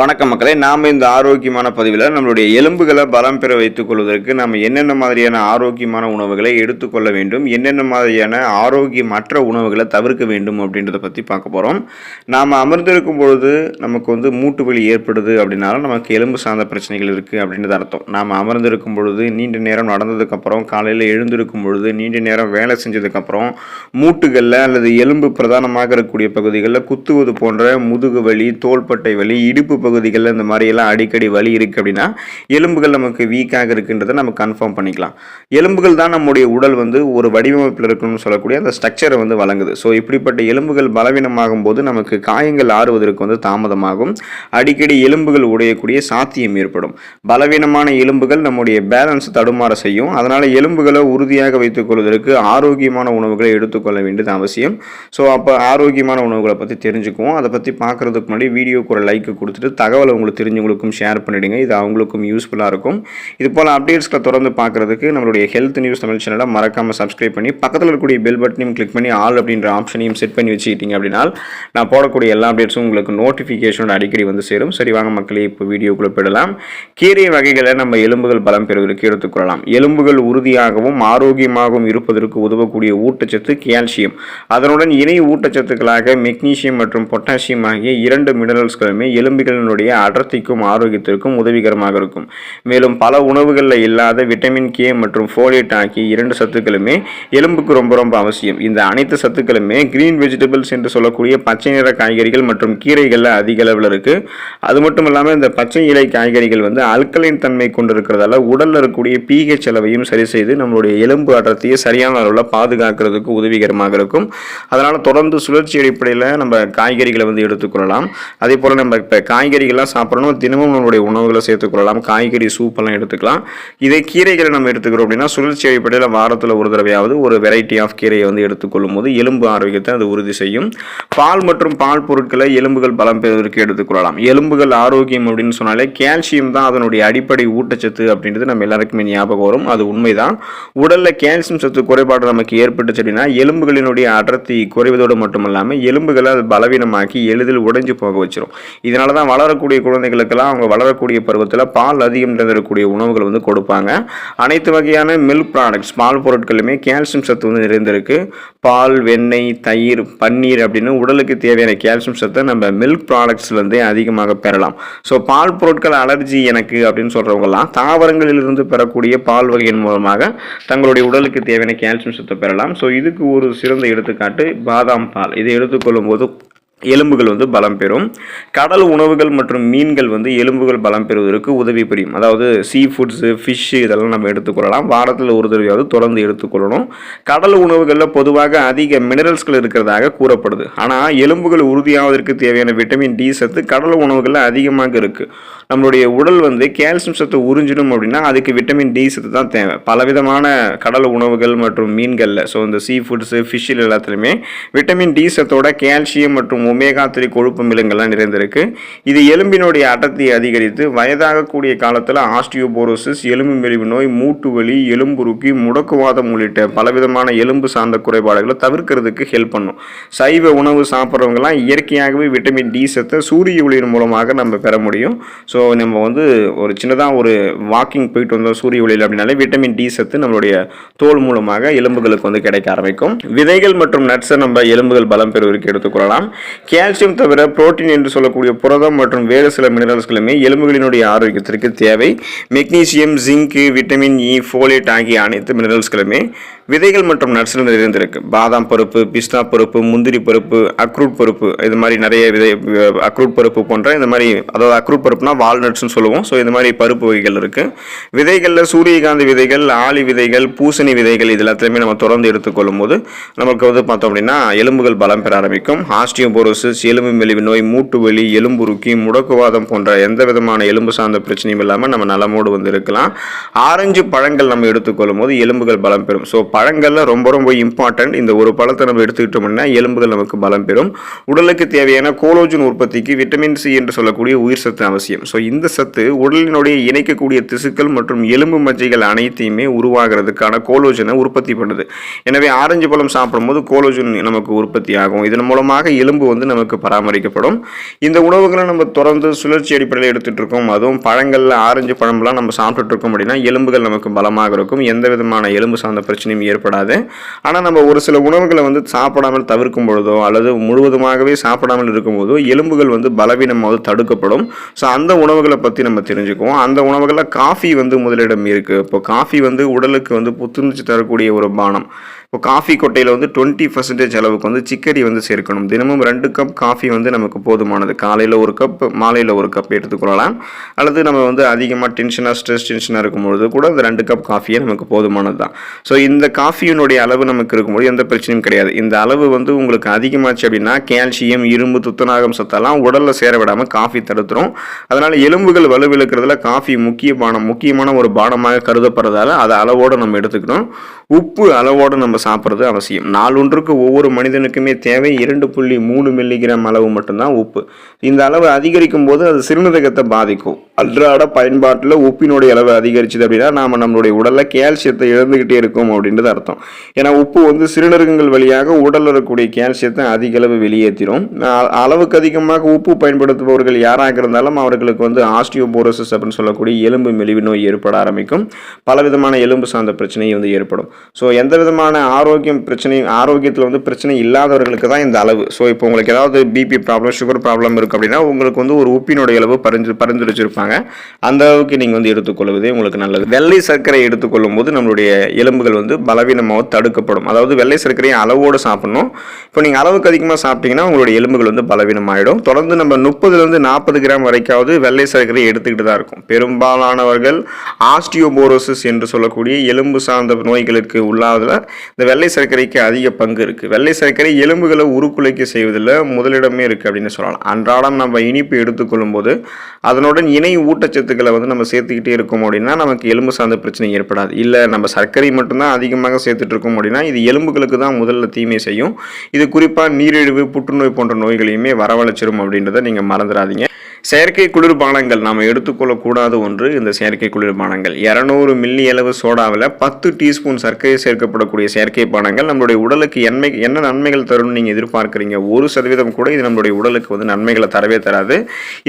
வணக்கம் மக்களே, நாம் இந்த ஆரோக்கியமான பதிவில் நம்மளுடைய எலும்புகளை பலம் பெற வைத்துக் கொள்வதற்கு நம்ம என்னென்ன மாதிரியான ஆரோக்கியமான உணவுகளை எடுத்துக்கொள்ள வேண்டும், என்னென்ன மாதிரியான ஆரோக்கியமற்ற உணவுகளை தவிர்க்க வேண்டும் அப்படின்றத பற்றி பார்க்க போகிறோம். நாம் அமர்ந்திருக்கும் பொழுது நமக்கு மூட்டு வலி ஏற்படுது அப்படின்னாலும் நமக்கு எலும்பு சார்ந்த பிரச்சனைகள் இருக்குது அப்படின்றது அர்த்தம். நாம் அமர்ந்திருக்கும் பொழுது நீண்ட நேரம் நடந்ததுக்கப்புறம், காலையில் எழுந்திருக்கும் பொழுது நீண்ட நேரம் வேலை செஞ்சதுக்கப்புறம் மூட்டுகளில் அல்லது எலும்பு பிரதானமாக இருக்கக்கூடிய பகுதிகளில் குத்துவது போன்ற முதுகு வலி, தோள்பட்டை வலி, இடுப்பு பகுதிகளில் இந்த மாதிரியெல்லாம் அடிக்கடி வலி இருக்குது அப்படின்னா எலும்புகள் நமக்கு வீக்காக இருக்குன்றதை நம்ம கன்ஃபார்ம் பண்ணிக்கலாம். எலும்புகள் தான் நம்முடைய உடல் ஒரு வடிவமைப்பில் இருக்கணும்னு சொல்லக்கூடிய அந்த ஸ்ட்ரக்சரை வழங்குது. ஸோ இப்படிப்பட்ட எலும்புகள் பலவீனமாகும் போது நமக்கு காயங்கள் ஆறுவதற்கு தாமதமாகும். அடிக்கடி எலும்புகள் உடையக்கூடிய சாத்தியம் ஏற்படும். பலவீனமான எலும்புகள் நம்முடைய பேலன்ஸ் தடுமாற செய்யும். அதனால் எலும்புகளை உறுதியாக வைத்துக் கொள்வதற்கு ஆரோக்கியமான உணவுகளை எடுத்துக்கொள்ள வேண்டியது அவசியம். ஸோ அப்போ ஆரோக்கியமான உணவுகளை பற்றி தெரிஞ்சுக்குவோம். அதை பற்றி பார்க்குறதுக்கு முன்னாடி வீடியோக்கு ஒரு லைக் கொடுத்துட்டு தகவலை உங்களுக்கு தெரிஞ்சவங்களுக்கும் ஷேர் பண்ணிடுங்க. இது அவங்களுக்கும் யூஸ்ஃபுல்லாக இருக்கும். இது போல் அப்டேட்ஸ்களை தொடர்ந்து பார்க்குறதுக்கு நம்மளுடைய ஹெல்த் நியூஸ் தமிழ் சேனலை மறக்காமல் சப்ஸ்கிரைப் பண்ணி பக்கத்தில் இருக்கக்கூடிய பெல் பட்டனையும் கிளிக் பண்ணி ஆல் அப்படின்ற ஆப்ஷனையும் செட் பண்ணி வச்சுக்கிட்டீங்க அப்படின்னா நான் போடக்கூடிய எல்லா அப்டேட்ஸும் உங்களுக்கு நோட்டிஃபிகேஷனோட அடிக்கடி சேரும். சரி, வாங்க மக்களே, இப்போ வீடியோக்குள்ளே போயிடலாம். கீரை வகைகளை நம்ம எலும்புகள் பலம் பெறுவதற்கு எடுத்துக்கொள்ளலாம். எலும்புகள் உறுதியாகவும் ஆரோக்கியமாகவும் இருப்பதற்கு உதவக்கூடிய ஊட்டச்சத்து கால்சியம். அதனுடன் இணை ஊட்டச்சத்துக்களாக மெக்னீசியம் மற்றும் பொட்டாசியம் ஆகிய 2 மினரல்ஸ்களுமே எலும்புகளினுடைய அடர்த்திக்கும் ஆரோக்கியத்திற்கும் உதவிகரமாக இருக்கும். மேலும் பல உணவுகளில் இல்லாத விட்டமின் கே மற்றும் ஃபோலேட் ஆகிய 2 சத்துக்களுமே எலும்புக்கு ரொம்ப ரொம்ப அவசியம். இந்த அனைத்து சத்துக்களுமே கிரீன் வெஜிடபிள்ஸ் என்று சொல்லக்கூடிய பச்சை நிற காய்கறிகள் மற்றும் கீரைகளில் அதிக அளவில் இருக்கு. அது மட்டும் இல்லாமல் இந்த பச்சை இலை காய்கறிகள் அல்கலைன் தன்மை கொண்டிருக்கிறதால உடலில் இருக்கக்கூடிய pH அளவையும் சரி செய்து நம்மளுடைய எலும்பு அடர்த்தியை சரியான அளவில் பாதுகாக்கிறதுக்கு உதவிகரமாக இருக்கும். அதனால தொடர்ந்து சுழற்சி அடிப்படையில் நம்ம காய்கறிகளை எடுத்துக்கொள்ளலாம். அதே போல நம்ம இப்போ காய்கறிகள்லாம் சாப்பிடணும், தினமும் நம்மளுடைய உணவுகளை சேர்த்துக்கொள்ளலாம். காய்கறி சூப்பெல்லாம் எடுத்துக்கலாம். இதே கீரைகளை நம்ம எடுத்துக்கிறோம் அப்படின்னா சுழற்சி அடிப்படையில் வாரத்தில் ஒரு தடவையாவது ஒரு வெரைட்டி ஆஃப் கீரையை எடுத்துக்கொள்ளும் போது எலும்பு ஆரோக்கியத்தை அது உறுதி செய்யும். பால் மற்றும் பால் பொருட்களை எலும்புகள் பலம் பெறுவதற்கு எடுத்துக்கொள்ளலாம். எலும்புகள் ஆரோக்கியம் அப்படின்னு சொன்னாலே கால்சியம் தான் அதனுடைய அடிப்படை ஊட்டச்சத்து அப்படின்றது நம்ம எல்லாருக்குமே ஞாபகம் வரும். அது உண்மைதான். உடலில் கால்சியம் சத்து குறைபாடு நமக்கு ஏற்பட்டுச்சு அப்படின்னா எலும்புகளினுடைய அடர்த்தி குறைவதோடு மட்டுமல்லாமல் எலும்புகளை அது பலவீனமாக்கி எளிதில் உடைஞ்சு போக வச்சிடும். இதனால தான் வளரக்கூடிய குழந்தைகளுக்கெல்லாம் அவங்க வளரக்கூடிய பருவத்தில் பால் அதிகம் நிறைந்திருக்கக்கூடிய உணவுகள் கொடுப்பாங்க. அனைத்து வகையான மில்க் ப்ராடக்ட்ஸ், பால் பொருட்களுமே கால்சியம் சத்து நிறைந்திருக்கு. பால், வெண்ணெய், தயிர், பன்னீர் அப்படின்னு உடலுக்கு தேவையான கால்சியம் சத்தை நம்ம மில்க் ப்ராடக்ட்ஸ்லேருந்தே அதிகமாக பெறலாம். ஸோ பால் பொருட்கள் அலர்ஜி எனக்கு அப்படின்னு சொல்கிறவங்கலாம் தாவரங்களிலிருந்து பெறக்கூடிய பால் வகையின் மூலமாக தங்களுடைய உடலுக்கு தேவையான கால்சியம் சத்தை பெறலாம். ஸோ இதுக்கு ஒரு சிறந்த எடுத்துக்காட்டு பாதாம் பால். இதை எடுத்துக்கொள்ளும் போது எலும்புகள் பலம் பெறும். கடல் உணவுகள் மற்றும் மீன்கள் எலும்புகள் பலம் பெறுவதற்கு உதவி புரியும். அதாவது சீ ஃபுட்ஸு, ஃபிஷ்ஷு இதெல்லாம் நம்ம எடுத்துக்கொள்ளலாம். வாரத்தில் ஒரு தடவையாவது தொடர்ந்து எடுத்துக்கொள்ளணும். கடல் உணவுகளில் பொதுவாக அதிக மினரல்ஸ்கள் இருக்கிறதாக கூறப்படுது. ஆனால் எலும்புகள் உறுதியாவதற்கு தேவையான விட்டமின் டி சத்து கடல் உணவுகளில் அதிகமாக இருக்குது. நம்மளுடைய உடல் கால்சியம் சத்து உறிஞ்சிடும் அப்படின்னா அதுக்கு விட்டமின் டி சத்து தான் தேவை. பலவிதமான கடல் உணவுகள் மற்றும் மீன்களில், ஸோ இந்த சீ ஃபுட்ஸு, ஃபிஷ்ஷில் எல்லாத்துலேயுமே விட்டமின் டி சத்தோட கால்சியம் மற்றும் ஒமேகா 3 கொழுப்பு அமிலங்கள்லாம் நிறைந்திருக்கு. இது எலும்பினுடைய அடர்த்தியை அதிகரித்து வயதாகக்கூடிய காலத்தில் ஆஸ்டியோபோரோசிஸ், எலும்பு மெலிவு நோய், மூட்டு வலி, எலும்புருக்கி, முடக்குவாதம் உள்ளிட்ட பலவிதமான எலும்பு சார்ந்த குறைபாடுகளை தவிர்க்கிறதுக்கு ஹெல்ப் பண்ணும். சைவ உணவு சாப்பிட்றவங்கலாம் இயற்கையாகவே விட்டமின் டி சத்தை சூரிய ஒளியின் மூலமாக நம்ம பெற முடியும். ஸோ நம்ம ஒரு சின்னதாக ஒரு வாக்கிங் போயிட்டு வந்தோம் சூரிய ஒளியில் அப்படின்னாலே விட்டமின் டி சத்து நம்மளுடைய தோல் மூலமாக எலும்புகளுக்கு கிடைக்க ஆரம்பிக்கும். விதைகள் மற்றும் நட்ஸை நம்ம எலும்புகள் பலம் பெறுவதற்கு எடுத்துக்கொள்ளலாம். கால்சியம் தவிர புரோட்டீன் என்று சொல்லக்கூடிய புரதம் மற்றும் வேறு சில மினரல்ஸ்களுமே எலும்புகளினுடைய ஆரோக்கியத்திற்கு தேவை. Magnesium, zinc, vitamin E, folate ஆகிய அனைத்து மினரல்ஸ்களுமே விதைகள் மற்றும் நட்ஸில் நிறைந்திருக்கு. பாதாம் பருப்பு, பிஸ்தா பருப்பு, முந்திரி பருப்பு, அக்ரூட் பருப்பு, இது மாதிரி நிறைய அக்ரூட் பருப்பு போன்ற இந்த மாதிரி, அதாவது அக்ரூட் பருப்புனா வால்நட்ஸ்னு சொல்லுவோம். ஸோ இந்த மாதிரி பருப்பு வகைகள் இருக்குது. விதைகளில் சூரியகாந்தி விதைகள், ஆளி விதைகள், பூசணி விதைகள் இது எல்லாத்தையுமே நம்ம தொடர்ந்து எடுத்துக்கொள்ளும் போது நமக்கு பார்த்தோம் அப்படின்னா எலும்புகள் பலம் பெற ஆரம்பிக்கும். ஆஸ்டியோபோரோசிஸ், எலும்பு மெலிவு நோய், மூட்டு வலி, எலும்புருக்கி, முடக்குவாதம் போன்ற எந்த விதமான எலும்பு சார்ந்த பிரச்சனையும் இல்லாமல் நம்ம நலமோடு இருக்கலாம். ஆரஞ்சு பழங்கள் நம்ம எடுத்துக்கொள்ளும் போது எலும்புகள் பலம் பெறும். ஸோ பழங்களில் ரொம்ப ரொம்ப இம்பார்ட்டன்ட். இந்த ஒரு பழத்தை நம்ம எடுத்துக்கிட்டோம்னா எலும்புகள் நமக்கு பலம் பெறும். உடலுக்கு தேவையான கோலோஜன் உற்பத்திக்கு விட்டமின் சி என்று சொல்லக்கூடிய உயிர் சத்து அவசியம். ஸோ இந்த சத்து உடலினுடைய இணைக்கக்கூடிய திசுக்கள் மற்றும் எலும்பு மஜ்ஜைகள் அனைத்தையுமே உருவாகிறதுக்கான கோலோஜனை உற்பத்தி பண்ணுது. எனவே ஆரஞ்சு பழம் சாப்பிடும்போது கோலோஜன் நமக்கு உற்பத்தி ஆகும். இதன் மூலமாக எலும்பு வந்து நமக்கு பராமரிக்கப்படும். இந்த உணவுகளை நம்ம தொடர்ந்து சுழற்சி அடிப்படையில் எடுத்துகிட்டு இருக்கோம். அதுவும் பழங்களில் ஆரஞ்சு பழம்லாம் நம்ம சாப்பிட்டுட்டு இருக்கோம் அப்படின்னா எலும்புகள் நமக்கு பலமாக இருக்கும். எந்த விதமான எலும்பு சார்ந்த பிரச்சனையும் ஏற்படாது. ஆனால் நம்ம ஒரு சில உணவுகளை வந்து சாப்பிடாமல் தவிர்க்கும் பொழுதோ அல்லது முழுவதுமாகவே சாப்பிடாமல் இருக்கும்போதோ எலும்புகள் வந்து பலவீனமாக தடுக்கப்படும். ஸோ அந்த உணவுகளை பற்றி நம்ம தெரிஞ்சுக்குவோம். அந்த உணவுகளில் காஃபி வந்து முதலிடம் இருக்குது. இப்போ காஃபி வந்து உடலுக்கு வந்து புத்துணர்ச்சி தரக்கூடிய ஒரு பானம். இப்போ காஃபி கொட்டையில் வந்து 20% அளவுக்கு வந்து சிக்கரி வந்து சேர்க்கணும். தினமும் 2 கப் காஃபி வந்து நமக்கு போதுமானது. காலையில் 1 கப், மாலையில் 1 கப் எடுத்துக்கொள்ளலாம். அல்லது நம்ம வந்து அதிகமாக ஸ்ட்ரெஸ் டென்ஷனாக இருக்கும்பொழுது கூட இந்த 2 கப் காஃபியே நமக்கு போதுமானது தான். ஸோ இந்த காஃபியினுடைய அளவு நமக்கு இருக்கும்போது எந்த பிரச்சனையும் கிடையாது. இந்த அளவு வந்து உங்களுக்கு அதிகமாச்சு அப்படின்னா கால்சியம், இரும்பு, துத்தநாகம் சத்தெல்லாம் உடலில் சேர விடாமல் காஃபி தடுத்துரும். அதனால் எலும்புகள் வலுவிழக்கிறதுல காஃபி முக்கியமான ஒரு பானமாக கருதப்படுறதால அதை அளவோடு நம்ம எடுத்துக்கணும். உப்பு அளவோடு நம்ம சாப்பிட்றது அவசியம். நாளொன்றுக்கு ஒவ்வொரு மனிதனுக்குமே தேவை 2.3 மில்லிகிராம் அளவு மட்டும்தான் உப்பு. இந்த அளவு அதிகரிக்கும் போது அது சிறுநீரகத்தை பாதிக்கும். அன்றாட பயன்பாட்டில் உப்பினுடைய அளவு அதிகரிச்சது அப்படின்னா நாம் நம்மளுடைய உடலில் கால்சியத்தை இழந்துக்கிட்டே இருக்கும் அப்படின்றது அர்த்தம். ஏன்னா உப்பு வந்து சிறுநீரகங்கள் வழியாக உடலில் இருக்கக்கூடிய கால்சியத்தை அதிக அளவு வெளியேற்றிடும். அளவுக்கு அதிகமாக உப்பு பயன்படுத்துபவர்கள் யாராக இருந்தாலும் அவர்களுக்கு வந்து ஆஸ்டியோபோரோசிஸ் அப்படின்னு சொல்லக்கூடிய எலும்பு மெலிவு நோய் ஏற்பட ஆரம்பிக்கும். பலவிதமான எலும்பு சார்ந்த பிரச்சனை வந்து ஏற்படும். ஸோ எந்த விதமான ஆரோக்கியத்தில் வந்து பிரச்சனை இல்லாதவர்களுக்கு தான் இந்த அளவு. ஸோ இப்போ உங்களுக்கு ஏதாவது பிபி ப்ராப்ளம், சுகர் ப்ராப்ளம் இருக்குது அப்படின்னா உங்களுக்கு வந்து ஒரு உப்பினுடைய அளவு பரிந்துரைச்சிருப்பாங்க. அந்த அளவுக்கு நீங்கள் வந்து எடுத்துக்கொள்வதே உங்களுக்கு நல்லது. வெள்ளை சர்க்கரை எடுத்துக்கொள்ளும் போது நம்மளுடைய எலும்புகள் வந்து பலவீனமாக தடுக்கப்படும். அதாவது வெள்ளை சர்க்கரையை அளவோடு சாப்பிடணும். இப்போ நீங்கள் அளவுக்கு அதிகமாக சாப்பிட்டீங்கன்னா உங்களுடைய எலும்புகள் வந்து பலவீனமாயிடும். தொடர்ந்து நம்ம 30 - 40 கிராம் வரைக்காவது வெள்ளை சர்க்கரை எடுத்துக்கிட்டு தான் இருக்கும். பெரும்பாலானவர்கள் ஆஸ்டியோபோரோசிஸ் என்று சொல்லக்கூடிய எலும்பு சார்ந்த நோய்களுக்கு உள்ளாதல இந்த வெள்ளை சர்க்கரைக்கு அதிக பங்கு இருக்குது. வெள்ளை சர்க்கரை எலும்புகளை உருக்குலைக்க செய்வதில் முதலிடமே இருக்குது அப்படின்னு சொல்லலாம். அன்றாடம் நம்ம இனிப்பு எடுத்துக்கொள்ளும் போது அதனுடன் இணை ஊட்டச்சத்துக்களை வந்து நம்ம சேர்த்துக்கிட்டே இருக்கோம் அப்படின்னா நமக்கு எலும்பு சார்ந்த பிரச்சனை ஏற்படாது. இல்லை நம்ம சர்க்கரை மட்டும்தான் அதிகமாக சேர்த்துட்டு இருக்கோம் அப்படின்னா இது எலும்புகளுக்கு தான் முதல்ல தீமை செய்யும். இது குறிப்பாக நீரிழிவு, புற்றுநோய் போன்ற நோய்களையுமே வரவழைச்சிரும் அப்படின்றத நீங்கள் மறந்துடாதீங்க. செயற்கை குளிர்பானங்கள் நாம் எடுத்துக்கொள்ளக்கூடாத ஒன்று இந்த செயற்கை குளிர்பானங்கள். 200 மில்லி அளவு சோடாவில் 10 டீஸ்பூன் சர்க்கரை சேர்க்கப்படக்கூடிய செயற்கை பானங்கள் நம்மளுடைய உடலுக்கு என்ன நன்மைகள் தரும்னு நீங்கள் எதிர்பார்க்குறீங்க? 1% கூட இது நம்மளுடைய உடலுக்கு வந்து நன்மைகளை தரவே தராது.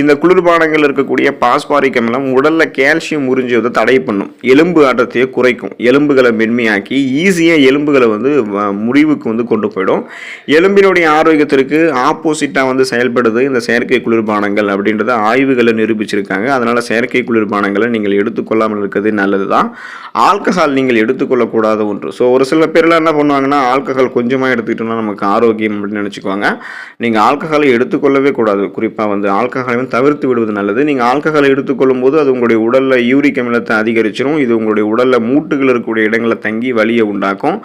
இந்த குளிர்பானங்கள் இருக்கக்கூடிய பாஸ்பாரிக் அமிலம் உடலில் கால்சியம் உறிஞ்சுவதை தடை பண்ணும். எலும்பு ஆட்டத்தையே குறைக்கும். எலும்புகளை மென்மையாக்கி ஈஸியாக எலும்புகளை வந்து முடிவுக்கு வந்து கொண்டு போயிடும். எலும்பினுடைய ஆரோக்கியத்திற்கு ஆப்போசிட்டாக வந்து செயல்படுது இந்த செயற்கை குளிர்பானங்கள் அப்படின்ற ஆய்வுகளை நிரூபிச்சிருக்காங்க. அதனால செயற்கை குளிர்பானங்களை நீங்கள் எடுத்துக்கொள்ளாமல் இருக்கிறது நல்லது தான். ஆல்கஹால் நீங்கள் எடுத்துக்கொள்ளக்கூடாத ஒன்று. ஸோ ஒரு சில பேர்லாம் என்ன பண்ணுவாங்கன்னா ஆல்கஹால் கொஞ்சமாக எடுத்துக்கிட்டோம்னா நமக்கு ஆரோக்கியம் அப்படின்னு நினச்சிக்குவாங்க. நீங்கள் ஆல்கஹாலை எடுத்துக்கொள்ளவே கூடாது. குறிப்பாக வந்து ஆல்கஹாலை தவிர்த்து விடுவது நல்லது. நீங்கள் ஆல்கஹாலை எடுத்துக்கொள்ளும் போது அது உங்களுடைய உடலில் யூரிக் அமிலத்தை அதிகரிச்சிடும். இது உங்களுடைய உடலில் மூட்டுகள் இருக்கக்கூடிய இடங்களில் தங்கி வலியை உண்டாக்கும்.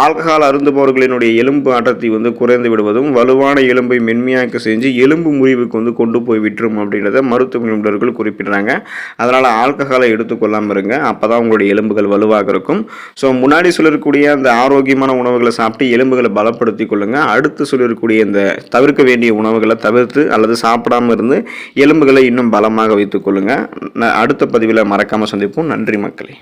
ஆல்கஹால் அருந்துபவர்களினுடைய எலும்பு ஆட்டத்தை வந்து குறைந்து விடுவதும் வலுவான எலும்பை மென்மையாக்க செஞ்சு எலும்பு முறிவுக்கு வந்து கொண்டு போய் விட்டுரும் அப்படின்றத மருத்துவ நிபுணர்கள் குறிப்பிடுறாங்க. அதனால் ஆல்கஹாலை எடுத்துக்கொள்ளாமல் இருங்க. அப்போ தான் உங்களுடைய எலும்புகள் வலுவாக இருக்கும். ஸோ முன்னாடி சொல்லக்கூடிய அந்த ஆரோக்கியமான உணவுகளை சாப்பிட்டு எலும்புகளை பலப்படுத்தி கொள்ளுங்க. அடுத்து சொல்லக்கூடிய இந்த தவிர்க்க வேண்டிய உணவுகளை தவிர்த்து அல்லது சாப்பிடாமல் இருந்து எலும்புகளை இன்னும் பலமாக வைத்துக் கொள்ளுங்க. அடுத்த பதிவில் மறக்காமல் சந்திப்போம். நன்றி மக்களே.